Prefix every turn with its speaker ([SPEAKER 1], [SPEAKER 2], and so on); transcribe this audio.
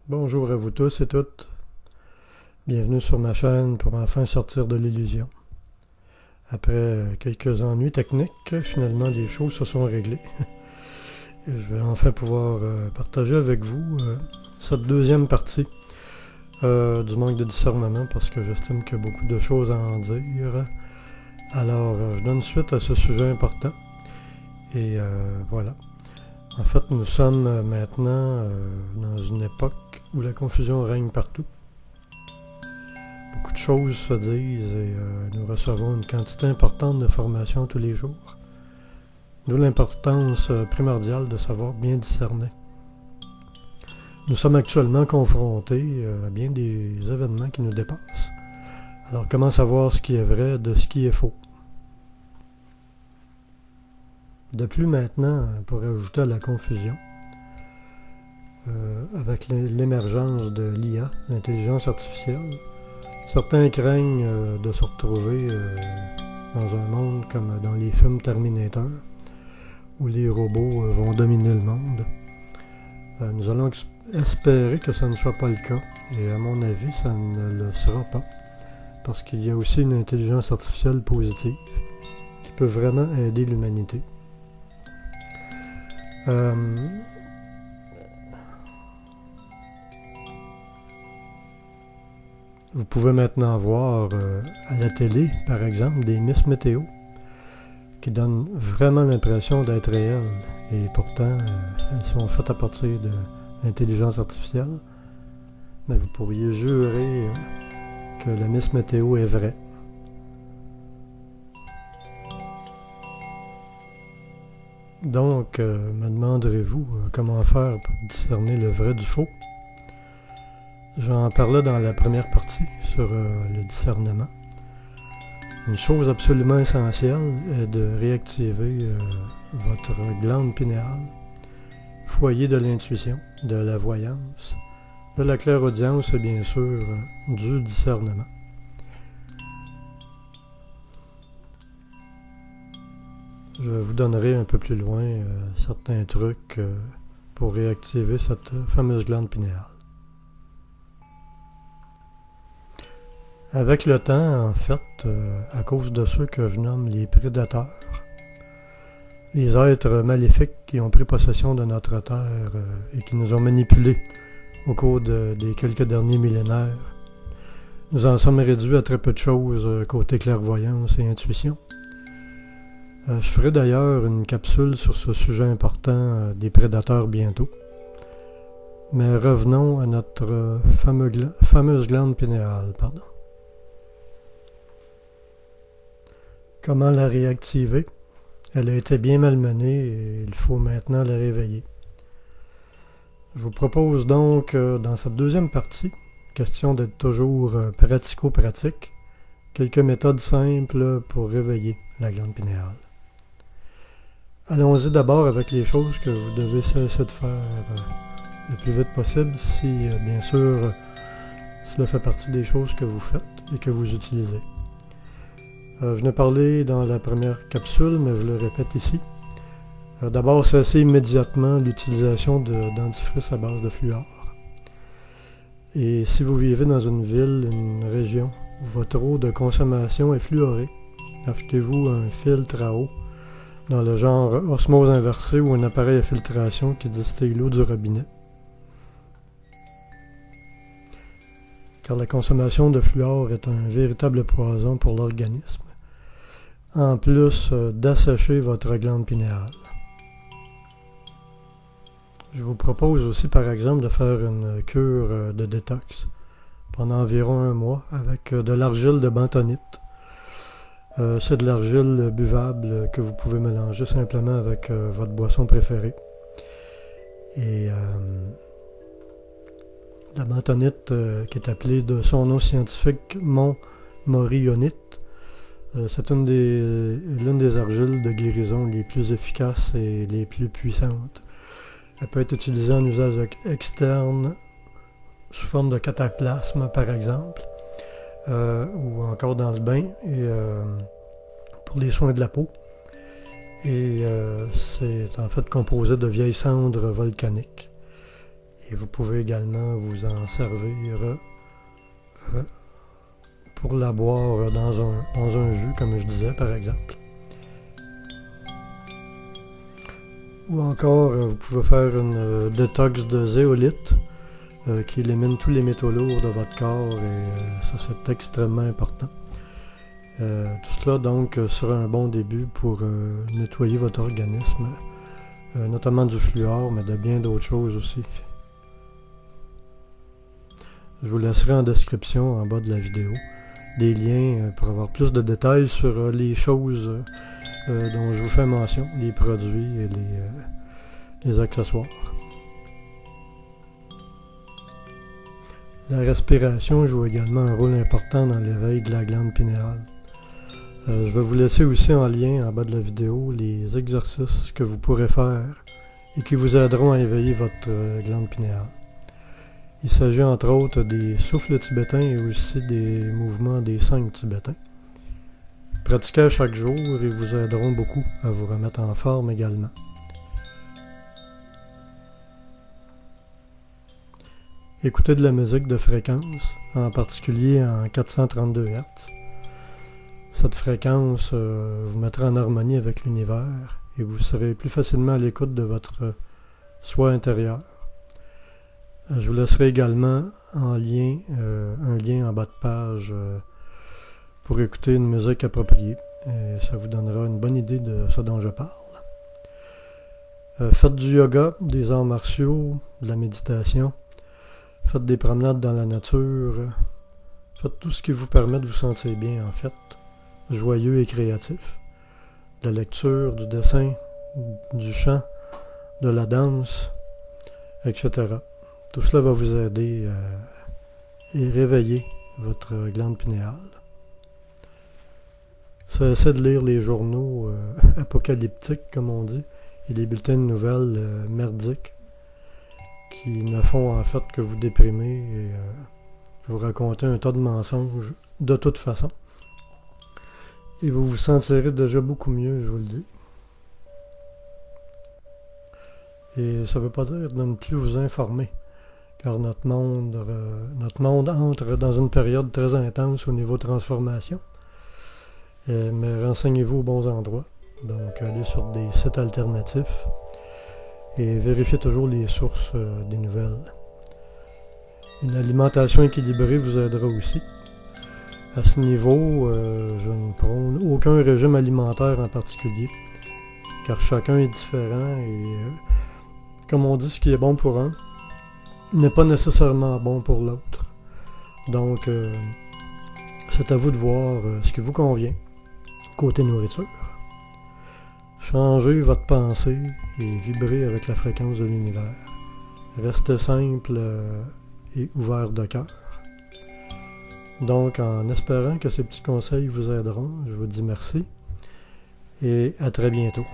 [SPEAKER 1] Bonjour à vous tous et toutes. Bienvenue sur ma chaîne pour enfin sortir de l'illusion. Après quelques ennuis techniques, finalement les choses se sont réglées. Et je vais enfin pouvoir partager avec vous cette deuxième partie du manque de discernement parce que j'estime qu'il y a beaucoup de choses à en dire. Alors, je donne suite à ce sujet important. Et voilà. En fait, nous sommes maintenant dans une époque où la confusion règne partout. Beaucoup de choses se disent et nous recevons une quantité importante d'informations tous les jours. D'où l'importance primordiale de savoir bien discerner. Nous sommes actuellement confrontés à bien des événements qui nous dépassent. Alors comment savoir ce qui est vrai de ce qui est faux? De plus maintenant, pour ajouter à la confusion, avec l'émergence de l'IA, l'intelligence artificielle, certains craignent de se retrouver dans un monde comme dans les films Terminator, où les robots vont dominer le monde. Nous allons espérer que ça ne soit pas le cas, et à mon avis, ça ne le sera pas, parce qu'il y a aussi une intelligence artificielle positive qui peut vraiment aider l'humanité. Vous pouvez maintenant voir à la télé, par exemple, des Miss Météo qui donnent vraiment l'impression d'être réelles. Et pourtant, elles sont faites à partir de l'intelligence artificielle. Mais vous pourriez jurer que la Miss Météo est vraie. Donc, me demanderez-vous comment faire pour discerner le vrai du faux? J'en parlais dans la première partie sur le discernement. Une chose absolument essentielle est de réactiver votre glande pinéale, foyer de l'intuition, de la voyance, de la clairaudience et bien sûr du discernement. Je vous donnerai un peu plus loin certains trucs pour réactiver cette fameuse glande pinéale. Avec le temps, en fait, à cause de ceux que je nomme les prédateurs, les êtres maléfiques qui ont pris possession de notre terre et qui nous ont manipulés au cours des quelques derniers millénaires, nous en sommes réduits à très peu de choses côté clairvoyance et intuition. Je ferai d'ailleurs une capsule sur ce sujet important des prédateurs bientôt. Mais revenons à notre fameuse glande pinéale. Comment la réactiver? Elle a été bien malmenée et il faut maintenant la réveiller. Je vous propose donc, dans cette deuxième partie, question d'être toujours pratico-pratique, quelques méthodes simples pour réveiller la glande pinéale. Allons-y d'abord avec les choses que vous devez cesser de faire le plus vite possible si, bien sûr, cela fait partie des choses que vous faites et que vous utilisez. Je venais parler dans la première capsule, mais je le répète ici. D'abord, cessez immédiatement l'utilisation de dentifrice à base de fluor. Et si vous vivez dans une ville, une région où votre eau de consommation est fluorée, achetez-vous un filtre à eau dans le genre osmose inversée ou un appareil à filtration qui distille l'eau du robinet. Car la consommation de fluor est un véritable poison pour l'organisme, en plus d'assécher votre glande pinéale. Je vous propose aussi par exemple de faire une cure de détox pendant environ 1 mois avec de l'argile de bentonite. C'est de l'argile buvable que vous pouvez mélanger simplement avec votre boisson préférée. Et la bentonite, qui est appelée de son nom scientifique montmorillonite, c'est l'une des argiles de guérison les plus efficaces et les plus puissantes. Elle peut être utilisée en usage externe, sous forme de cataplasme par exemple, ou encore dans le bain, et pour les soins de la peau. Et c'est en fait composé de vieilles cendres volcaniques. Et vous pouvez également vous en servir pour la boire dans un jus, comme je disais par exemple. Ou encore, vous pouvez faire une détox de zéolite qui élimine tous les métaux lourds de votre corps et ça c'est extrêmement important. Tout cela donc sera un bon début pour nettoyer votre organisme, notamment du fluor, mais de bien d'autres choses aussi. Je vous laisserai en description en bas de la vidéo des liens pour avoir plus de détails sur les choses dont je vous fais mention, les produits et les accessoires. La respiration joue également un rôle important dans l'éveil de la glande pinéale. Je vais vous laisser aussi en lien en bas de la vidéo les exercices que vous pourrez faire et qui vous aideront à éveiller votre glande pinéale. Il s'agit entre autres des souffles tibétains et aussi des mouvements des 5 tibétains. Pratiquez chaque jour et vous aideront beaucoup à vous remettre en forme également. Écoutez de la musique de fréquence, en particulier en 432 Hz. Cette fréquence vous mettra en harmonie avec l'univers et vous serez plus facilement à l'écoute de votre soi intérieur. Je vous laisserai également un lien en bas de page pour écouter une musique appropriée. Et ça vous donnera une bonne idée de ce dont je parle. Faites du yoga, des arts martiaux, de la méditation. Faites des promenades dans la nature. Faites tout ce qui vous permet de vous sentir bien en fait, joyeux et créatif. De la lecture, du dessin, du chant, de la danse, etc. Tout cela va vous aider à réveiller votre glande pinéale. Cessez de lire les journaux apocalyptiques, comme on dit, et les bulletins de nouvelles merdiques qui ne font en fait que vous déprimer et vous raconter un tas de mensonges de toute façon. Et vous vous sentirez déjà beaucoup mieux, je vous le dis. Et ça ne veut pas dire de ne plus vous informer, car notre monde entre dans une période très intense au niveau transformation. Mais renseignez-vous aux bons endroits. Donc, allez sur des sites alternatifs et vérifiez toujours les sources des nouvelles. Une alimentation équilibrée vous aidera aussi. À ce niveau, je ne prône aucun régime alimentaire en particulier, car chacun est différent et, comme on dit, ce qui est bon pour un n'est pas nécessairement bon pour l'autre. Donc, c'est à vous de voir ce qui vous convient côté nourriture. Changez votre pensée et vibrez avec la fréquence de l'univers. Restez simple et ouvert de cœur. Donc, en espérant que ces petits conseils vous aideront, je vous dis merci et à très bientôt.